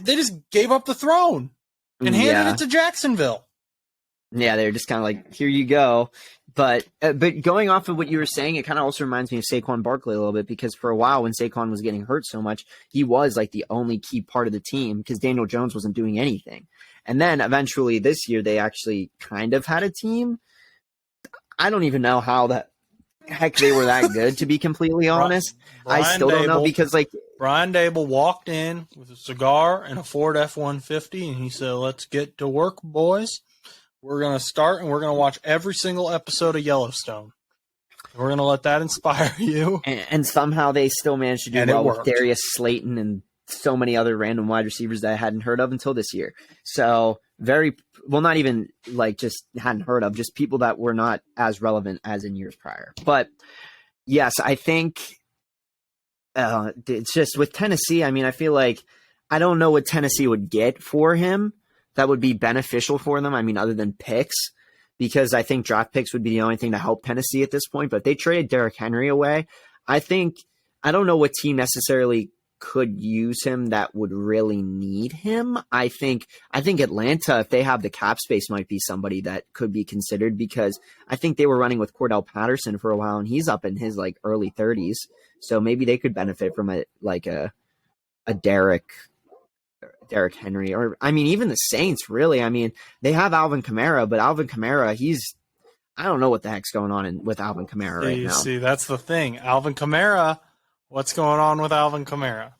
just gave up the throne. and handed it to Jacksonville. Yeah, they're just kind of like, here you go. But going off of what you were saying, it kind of also reminds me of Saquon Barkley a little bit, because for a while when Saquon was getting hurt so much, he was like the only key part of the team because Daniel Jones wasn't doing anything. And then eventually this year, they actually kind of had a team. I don't even know how the heck they were that good, to be completely honest. I still don't know, because like Brian Dable walked in with a cigar and a Ford F-150, and he said, "Let's get to work, boys. We're going to start, and we're going to watch every single episode of Yellowstone. We're going to let that inspire you." And somehow they still managed to do well with Darius Slayton and so many other random wide receivers that I hadn't heard of until this year. So not even like just hadn't heard of, just people that were not as relevant as in years prior. But yes, I think it's just with Tennessee. I mean, I feel like I don't know what Tennessee would get for him that would be beneficial for them. I mean, other than picks, because I think draft picks would be the only thing to help Tennessee at this point. But if they traded Derrick Henry away, I don't know what team necessarily could use him that would really need him. I think Atlanta, if they have the cap space, might be somebody that could be considered, because I think they were running with Cordell Patterson for a while, and he's up in his like early 30s. So maybe they could benefit from a Derrick Henry, or I mean, even the Saints, really. I mean, they have Alvin Kamara, but Alvin Kamara, I don't know what the heck's going on with Alvin Kamara right now. See, that's the thing. Alvin Kamara, what's going on with Alvin Kamara?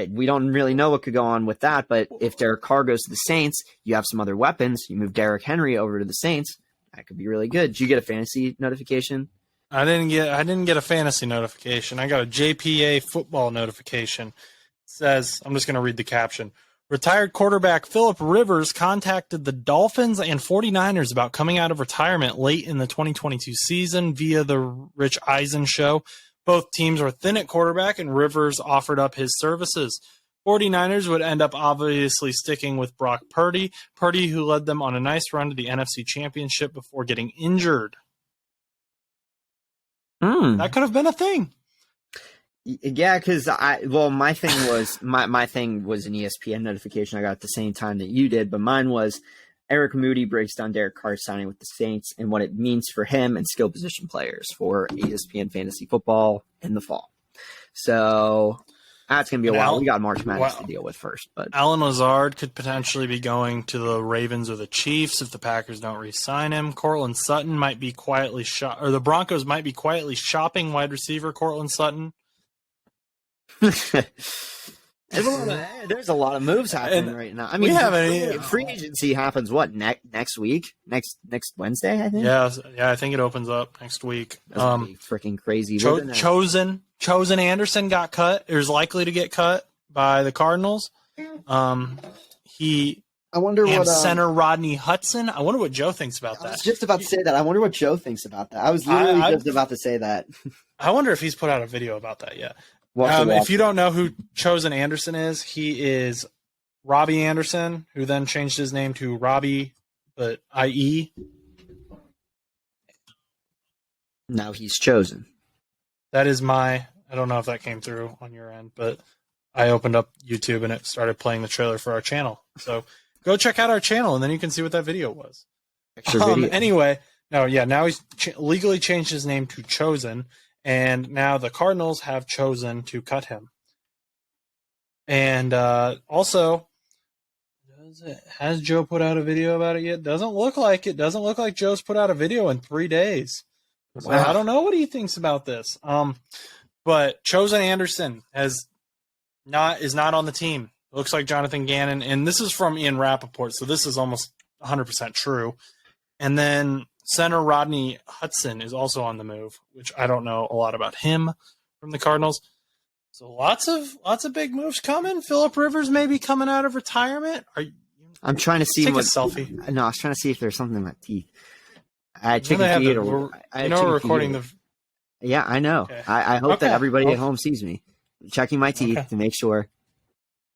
We don't really know what could go on with that, but if Derek Carr goes to the Saints, you have some other weapons. You move Derrick Henry over to the Saints, that could be really good. Did you get a fantasy notification? I didn't get a fantasy notification. I got a JPA football notification. Says, I'm just going to read the caption. Retired quarterback Phillip Rivers contacted the Dolphins and 49ers about coming out of retirement late in the 2022 season via the Rich Eisen show. Both teams are thin at quarterback, and Rivers offered up his services. 49ers would end up obviously sticking with Brock Purdy, who led them on a nice run to the NFC Championship before getting injured. That could have been a thing. Yeah, because my thing was my thing was an ESPN notification I got at the same time that you did, but mine was Eric Moody breaks down Derek Carr signing with the Saints and what it means for him and skill position players for ESPN fantasy football in the fall. So that's going to be a while. We got March Madness to deal with first. But Allen Lazard could potentially be going to the Ravens or the Chiefs if the Packers don't re-sign him. Cortland Sutton might be quietly or the Broncos might be quietly shopping wide receiver Cortland Sutton. There's a lot of moves happening right now. I mean, free agency happens next week, next Wednesday, I think. Yeah, I think it opens up next week. That's freaking crazy. Chosen Anderson got cut. Is likely to get cut by the Cardinals. I wonder what center Rodney Hudson. I wonder what Joe thinks about that. I was just about to say that. I wonder what Joe thinks about that. I was literally just about to say that. I wonder if he's put out a video about that yet. If you don't know who Chosen Anderson is, he is Robbie Anderson, who then changed his name to Robbie, but IE. Now he's Chosen. That is I don't know if that came through on your end, but I opened up YouTube and it started playing the trailer for our channel. So go check out our channel and then you can see what that video was. Anyway, now he's legally changed his name to Chosen. And now the Cardinals have chosen to cut him. And also, has Joe put out a video about it yet? Doesn't look like it. Doesn't look like Joe's put out a video in 3 days. So I don't know what he thinks about this. But Chosen Anderson is not on the team. It looks like Jonathan Gannon, and this is from Ian Rappaport, so this is almost 100% true. And then center Rodney Hudson is also on the move, which I don't know a lot about him from the Cardinals. So lots of big moves coming. Phillip Rivers may be coming out of retirement. I'm trying to see take a selfie. No, I was trying to see if there's something in my teeth. We're recording the. Yeah, I know. Okay. I hope that everybody at home sees me checking my teeth to make sure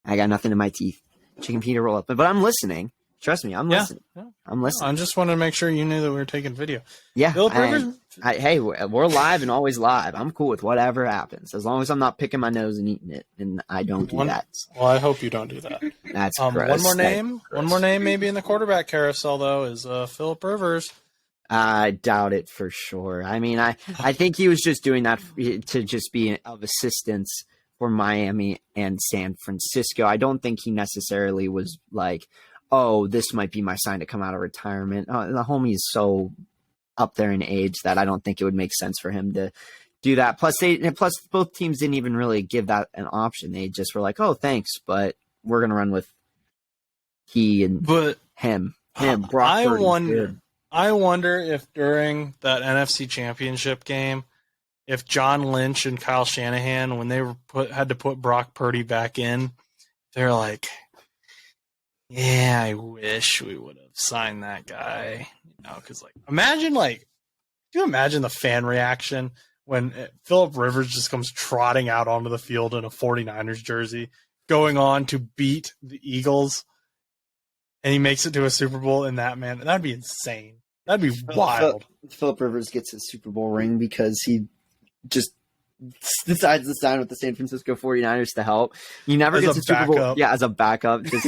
I got nothing in my teeth. Chicken Peter roll up, but I'm listening. Trust me, I'm listening. Yeah. I'm listening. I just wanted to make sure you knew that we were taking video. Yeah. Philip Rivers. Hey, we're live and always live. I'm cool with whatever happens, as long as I'm not picking my nose and eating it, and I don't do that. Well, I hope you don't do that. That's gross. One more name, maybe in the quarterback carousel though, is Philip Rivers. I doubt it for sure. I mean, I think he was just doing that to just be of assistance for Miami and San Francisco. I don't think he necessarily was like, oh, this might be my sign to come out of retirement. The homie is so up there in age that I don't think it would make sense for him to do that. Plus both teams didn't even really give that an option. They just were like, oh, thanks, but we're going to run with him. Brock I wonder if during that NFC Championship game, if John Lynch and Kyle Shanahan, when they had to put Brock Purdy back in, they're like, yeah, I wish we would have signed that guy. Because do you imagine the fan reaction when Philip Rivers just comes trotting out onto the field in a 49ers jersey, going on to beat the Eagles, and he makes it to a Super Bowl in that, man? That'd be insane. That'd be wild. Philip Rivers gets his Super Bowl ring because he just decides to sign with the San Francisco 49ers to help. He never gets a Super Bowl. Yeah, as a backup. Just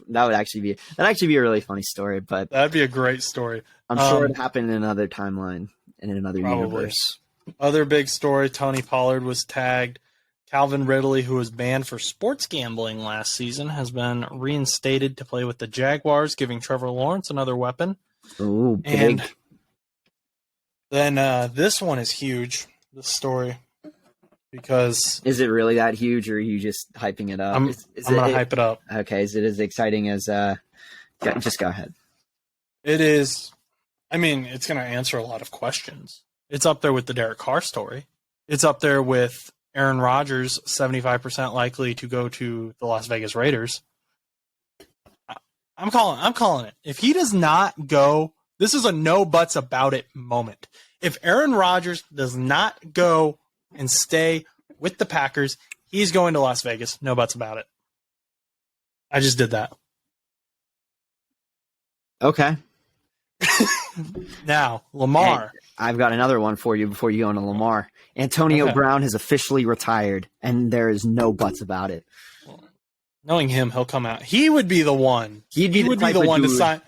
that'd actually be a really funny story. But that'd be a great story. I'm sure it happened in another timeline and in another universe. Other big story: Tony Pollard was tagged. Calvin Ridley, who was banned for sports gambling last season, has been reinstated to play with the Jaguars, giving Trevor Lawrence another weapon. Ooh, big. And then this one is huge. This story, because is it really that huge, or are you just hyping it up? I'm gonna hype it up. Okay, is it as exciting as? Just go ahead. It is. I mean, it's gonna answer a lot of questions. It's up there with the Derek Carr story. It's up there with Aaron Rodgers, 75% likely to go to the Las Vegas Raiders. I'm calling it. If he does not go, this is a no buts about it moment. If Aaron Rodgers does not go and stay with the Packers, he's going to Las Vegas. No buts about it. I just did that. Okay. Now, Lamar. Hey, I've got another one for you before you go into Lamar. Antonio Brown has officially retired, and there is no buts about it. Knowing him, he'll come out. He would be the one. He would be the one to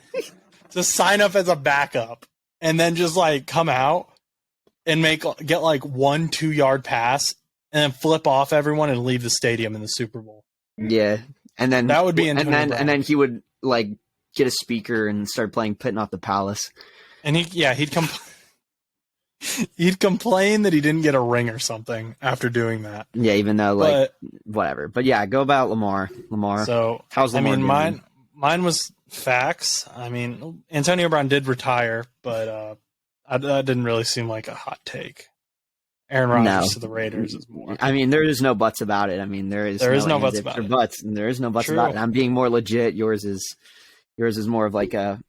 sign up as a backup. And then just come out and get 1-2 yard pass and then flip off everyone and leave the stadium in the Super Bowl. Yeah, and then that would be and then he would get a speaker and start putting off the Palace. And he'd complain that he didn't get a ring or something after doing that. Yeah, even though whatever. But yeah, go about Lamar. So how's Lamar doing? Mine was facts. I mean, Antonio Brown did retire, but that didn't really seem like a hot take. Aaron Rodgers to the Raiders is more. I mean, there is no buts about it. I mean, there is no buts about it. And there is no buts about it. I'm being more legit. Yours is more of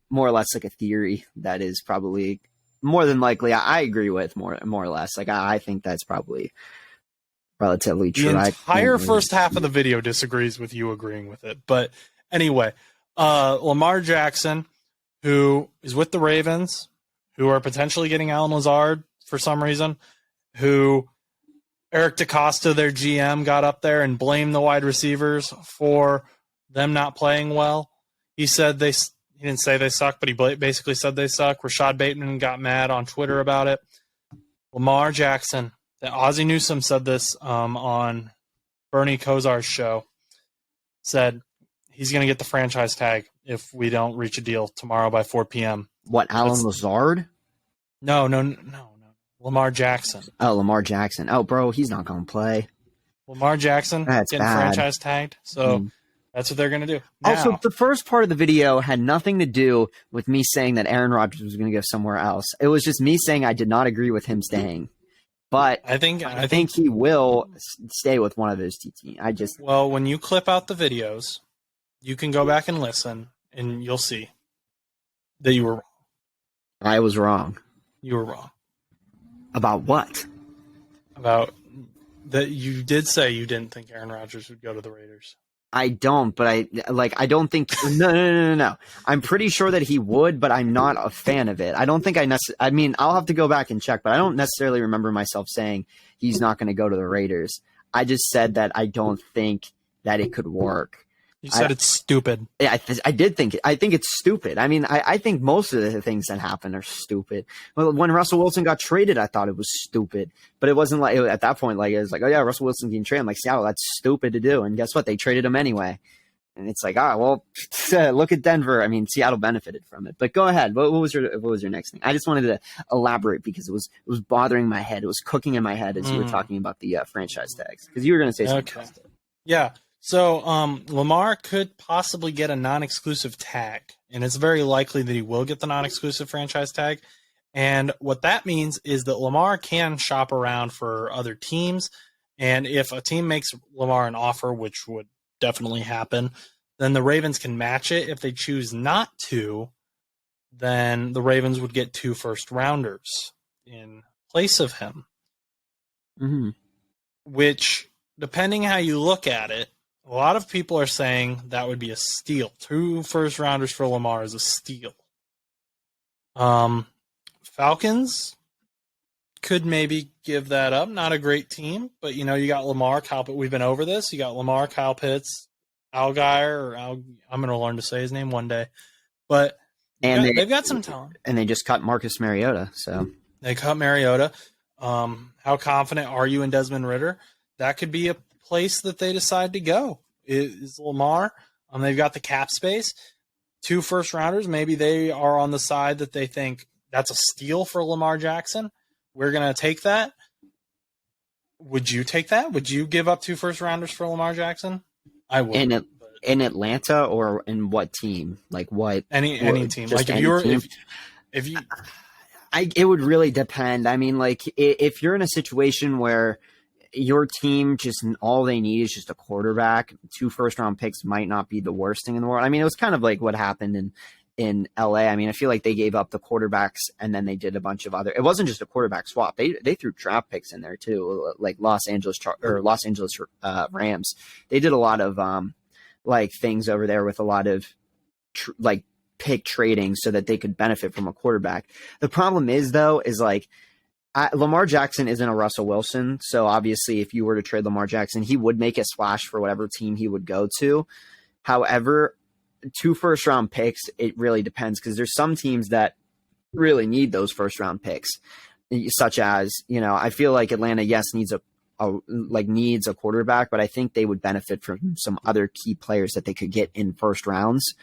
more or less like a theory that is probably more than likely. I agree with more or less. I think that's probably relatively true. The entire first half of the video disagrees with you agreeing with it, but anyway. Lamar Jackson, who is with the Ravens, who are potentially getting Alan Lazard for some reason, who Eric DeCosta, their GM, got up there and blamed the wide receivers for them not playing well. He said he didn't say they suck, but he basically said they suck. Rashad Bateman got mad on Twitter about it. Lamar Jackson, Ozzie Newsome said this on Bernie Kosar's show, said he's going to get the franchise tag if we don't reach a deal tomorrow by 4 p.m. What, Alan Lazard? No. Lamar Jackson. Oh, Lamar Jackson. Oh, bro, he's not going to play. Lamar Jackson getting franchise tagged. So that's what they're going to do. Now, also, the first part of the video had nothing to do with me saying that Aaron Rodgers was going to go somewhere else. It was just me saying I did not agree with him staying. But I think he will stay with one of those two teams. Well, when you clip out the videos, you can go back and listen, and you'll see that you were wrong. I was wrong. You were wrong. About what? About that you did say you didn't think Aaron Rodgers would go to the Raiders. I don't, but I don't think, no. I'm pretty sure that he would, but I'm not a fan of it. I don't think I mean, I'll have to go back and check, but I don't necessarily remember myself saying he's not going to go to the Raiders. I just said that I don't think that it could work. You said it's stupid. Yeah, I did think it. I think it's stupid. I mean, I think most of the things that happen are stupid. Well, when Russell Wilson got traded, I thought it was stupid. But it wasn't like, at that point, like, it was like, oh yeah, Russell Wilson getting traded. I'm like, Seattle, that's stupid to do. And guess what? They traded him anyway. And it's like, well, look at Denver. I mean, Seattle benefited from it. But go ahead. What was your next thing? I just wanted to elaborate because it was bothering my head. It was cooking in my head as you were talking about the franchise tags. Because you were going to say something else. Yeah. So Lamar could possibly get a non-exclusive tag, and it's very likely that he will get the non-exclusive franchise tag. And what that means is that Lamar can shop around for other teams, and if a team makes Lamar an offer, which would definitely happen, then the Ravens can match it. If they choose not to, then the Ravens would get 2 first-rounders in place of him. Mm-hmm. Which, depending how you look at it, a lot of people are saying that would be a steal. 2 first-rounders for Lamar is a steal. Falcons could maybe give that up. Not a great team, but you got Lamar, Kyle Pitts. We've been over this. You got Lamar, Kyle Pitts, Algier, I'm going to learn to say his name one day. But they've got some talent. And they just cut Marcus Mariota. So they cut Mariota. How confident are you in Desmond Ridder? That could be a place that they decide to go is Lamar. They've got the cap space, 2 first-rounders. Maybe they are on the side that they think that's a steal for Lamar Jackson. We're going to take that. Would you take that? Would you give up 2 first-rounders for Lamar Jackson? I would. In Atlanta or in what team? Like what? Any team. Like if you it would really depend. I mean, like if you're in a situation where your team just all they need is just a quarterback, 2 first-round picks might not be the worst thing in the world. I mean, it was kind of like what happened in LA. I mean, I feel like they gave up the quarterbacks and then they did a bunch of other. It wasn't just a quarterback swap. They threw draft picks in there too, like Los Angeles Rams. They did a lot of like things over there with a lot of like pick trading so that they could benefit from a quarterback. The problem is though, is like Lamar Jackson isn't a Russell Wilson. So obviously if you were to trade Lamar Jackson, he would make a splash for whatever team he would go to. However, 2 first-round picks, it really depends because there's some teams that really need those first-round picks, such as, I feel like Atlanta, yes, needs a quarterback, but I think they would benefit from some other key players that they could get in first rounds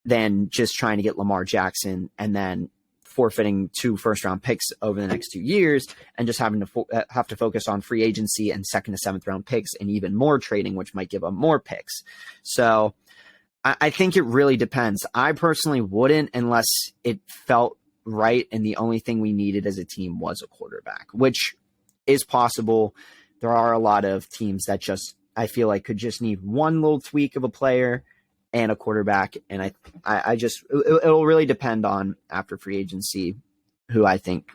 than just trying to get Lamar Jackson and then forfeiting 2 first-round picks over the next 2 years and just having to have to focus on free agency and 2nd to 7th round picks and even more trading, which might give them more picks. So I think it really depends. I personally wouldn't unless it felt right and the only thing we needed as a team was a quarterback, which is possible. There are a lot of teams that just, I feel like, could just need one little tweak of a player and a quarterback. And I just, it'll really depend on after free agency who I think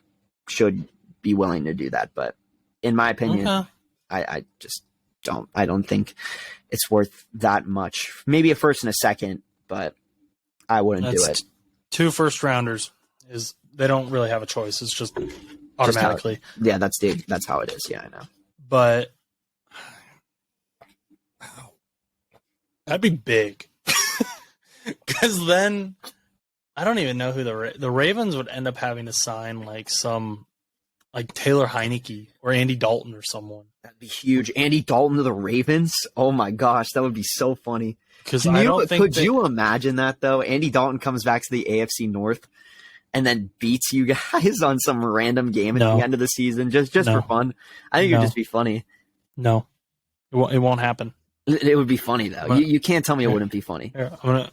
should be willing to do that. But in my opinion, I just I don't think it's worth that much. Maybe a first and a second, but I wouldn't do it. 2 first-rounders they don't really have a choice. It's just automatically. That's how it is. Yeah, I know. But that'd be big. Because then I don't even know who the Ravens would end up having to sign like Taylor Heineke or Andy Dalton or someone. That'd be huge. Andy Dalton to the Ravens? Oh my gosh, that would be so funny. Because could you imagine that though? Andy Dalton comes back to the AFC North and then beats you guys on some random game at the end of the season just for fun. I think it would just be funny. No, it won't happen. It would be funny though. You can't tell me it wouldn't be funny. Hang on.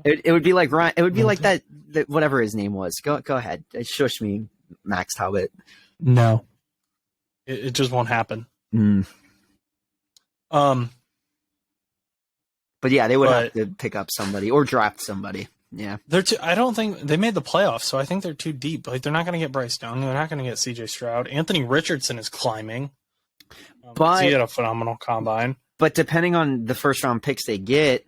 It would be like Ryan. It would be like that whatever his name was. Go ahead. Shush me, Max Talbot. No, it just won't happen. But yeah, they would have to pick up somebody or draft somebody. Yeah, I don't think they made the playoffs, so I think they're too deep. Like they're not going to get Bryce Young. They're not going to get C.J. Stroud. Anthony Richardson is climbing. But he had a phenomenal combine. But depending on the first round picks they get,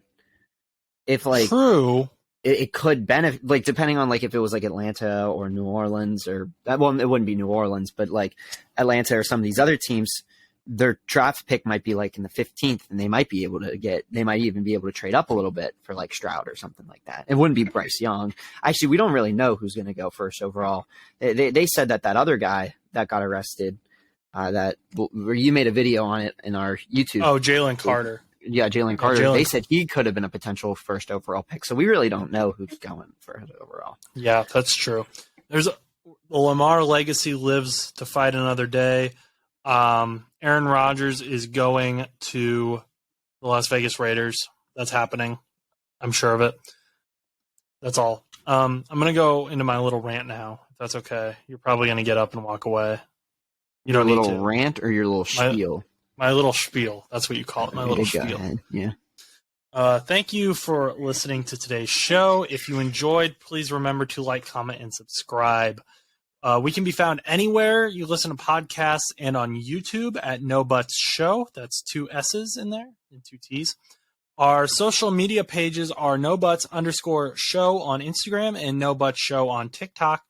if like true, it could benefit. Like depending on like if it was like Atlanta or New Orleans or well, it wouldn't be New Orleans, but like Atlanta or some of these other teams, their draft pick might be like in the 15th, and they might even be able to trade up a little bit for like Stroud or something like that. It wouldn't be Bryce Young. Actually, we don't really know who's going to go first overall. They said that other guy that got arrested, that you made a video on it in our YouTube. Oh, Jalen Carter. Yeah, Jalen Carter. They said he could have been a potential first overall pick. So we really don't know who's going first overall. Yeah, that's true. The Lamar legacy lives to fight another day. Aaron Rodgers is going to the Las Vegas Raiders. That's happening. I'm sure of it. That's all. I'm going to go into my little rant now, if that's okay. You're probably going to get up and walk away. You don't need to. Your little rant or your little spiel? My little spiel. That's what you call it. My little spiel. Ahead. Yeah. Thank you for listening to today's show. If you enjoyed, please remember to like, comment, and subscribe. We can be found anywhere you listen to podcasts and on YouTube at No Butts Show. That's 2 S's in there and 2 T's. Our social media pages are NoButts_show on Instagram and No Butts Show on TikTok.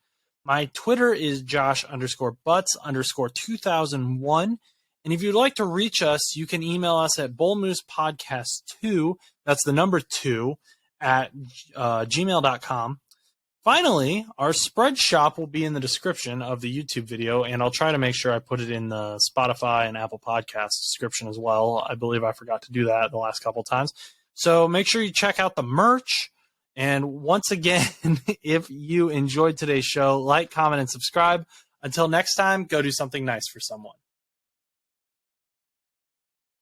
My Twitter is Josh_Butts_2001. And if you'd like to reach us, you can email us at bullmoosepodcast2, that's the number 2, at gmail.com. Finally, our spread shop will be in the description of the YouTube video, and I'll try to make sure I put it in the Spotify and Apple Podcast description as well. I believe I forgot to do that the last couple times. So make sure you check out the merch. And once again, if you enjoyed today's show, like, comment, and subscribe. Until next time, go do something nice for someone.